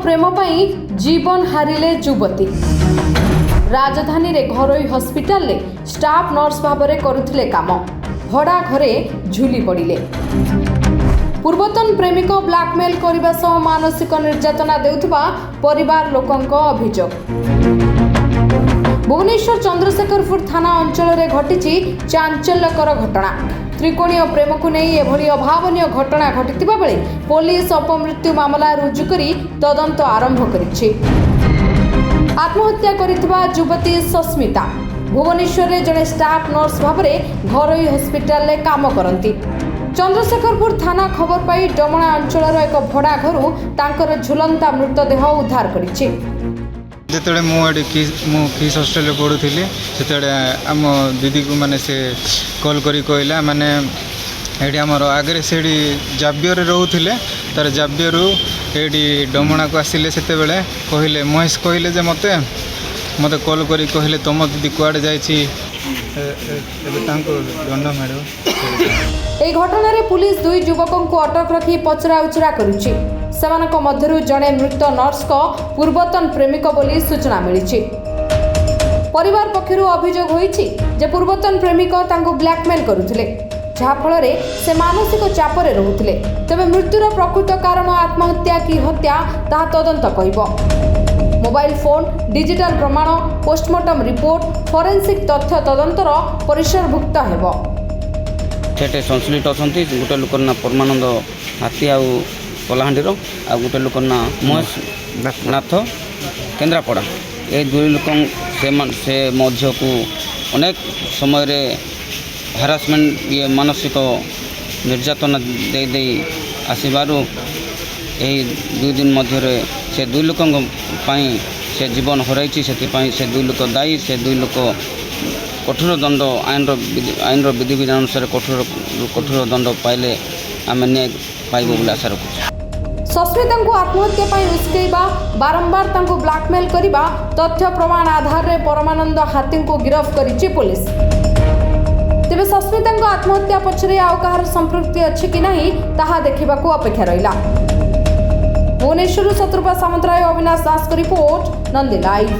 प्रेम पाई जीवन हारिले युवती। राजधानी रे घरोई हॉस्पिटल ले स्टाफ नर्स भाबरे करुथिले काम, भड़ा घरे झुली पड़िले। पूर्वतन प्रेमिक ब्लैकमेल करने सह मानसिक निर्यातना देउथबा परिवार लोकंक अभियोग। भुवनेश्वर चंद्रशेखरपुर थाना अंचल रे घटिछि चांचल्यकर घटना। त्रिकोणीय प्रेम को नहीं एभली अभावनीय घटना घटिथिबा बेले पुलिस अपमृत्यु मामला रुजु करी तदंत आरंभ करिछि। आत्महत्या करिथिबा युवती सस्मिता भुवनेश्वर रे जने स्टाफ नर्स भाबरे घरोई हॉस्पिटल ले काम करंती। चंद्रशेखरपुर थाना खबर पाई डमणा अंचल एक भड़ा घरू तांकर झुलंता मृतदेह उद्धार करिछि। जिते किस हॉस्टेल पढ़ुली से आम दीदी को माने से कॉल करी कहला माने ये आमर आगे से जाबियर रोते तार जाबियर ये डमणा को आसिले से कहले महेश कहले जे मते कॉल करी कहले तुम दीदी कुआड़े जाइए दंड मार। এই ঘটনায় পুলিশ দুই যুবকଙ୍କୁ অটক রাখি পচরা উচরা করুଛି। সেମାନଙ୍କ ମଧ୍ୟରୁ ଜଣେ ମୃତ ନର୍ସଙ୍କ ପୂର୍ବତନ ପ୍ରେମିକ ବୋଲି ସୂଚନା ମିଳିଛି। ପରିବାର ପକ୍ଷରୁ ଅଭିଯୋଗ ହୋଇଛି ଯେ ପୂର୍ବତନ ପ୍ରେମିକ ତାଙ୍କୁ ବ୍ଲାକମେଲ କରୁଥିଲେ, ଯାହା ଫଳରେ ସେ ମାନସିକ ଚାପରେ ରହୁଥିଲେ। ତେବେ ମୃତ୍ୟୁର ପ୍ରକୃତ କାରଣ ଆତ୍ମହତ୍ୟା କି ହତ୍ୟା ତାହା ତଦନ୍ତ କହିବ। मोबाइल फोन, डिजिटल प्रमाण, पोस्टमार्टम रिपोर्ट, फोरेंसिक तथ्य तदंतर परिसरभुक्त हेबो। सेटे संश्लिष्ट अछंती गोटे लोकर ना परमानंद हाथी आउ कलाहांडीर आ गोटे लोकर ना महेश नाथ केन्द्रापड़ा। ए दुई लोक से मध्य को अनेक समय रे हारासमेंट ये मानसिक निर्यातना दे आसबारू यही दुई दिन मध्य से दुई लोक से जीवन हरई से दुई लोक दायी। से दुई लोक कठोर दंड आईन विधि विधान अनुसार कठोर दंड पाइले आम न्याय पाइब बोली आशा रखुँ। सस्मिता को आत्महत्या पाई उस्केइबा, बारंबार तांको ब्लैकमेल करिबा तथ्य प्रमाण आधार रे परमानंद हाथी को गिरफ्त करिछि पुलिस। तेबे सस्मिता आत्महत्या पछरे आउ कहार संपृक्ति अछि कि नहीं ताहा देखिबाकू अपेक्षा रहिला। भुवनेश्वर शत्रुपा सामंतराय, अविनाश दास रिपोर्ट, नंदी लाइव।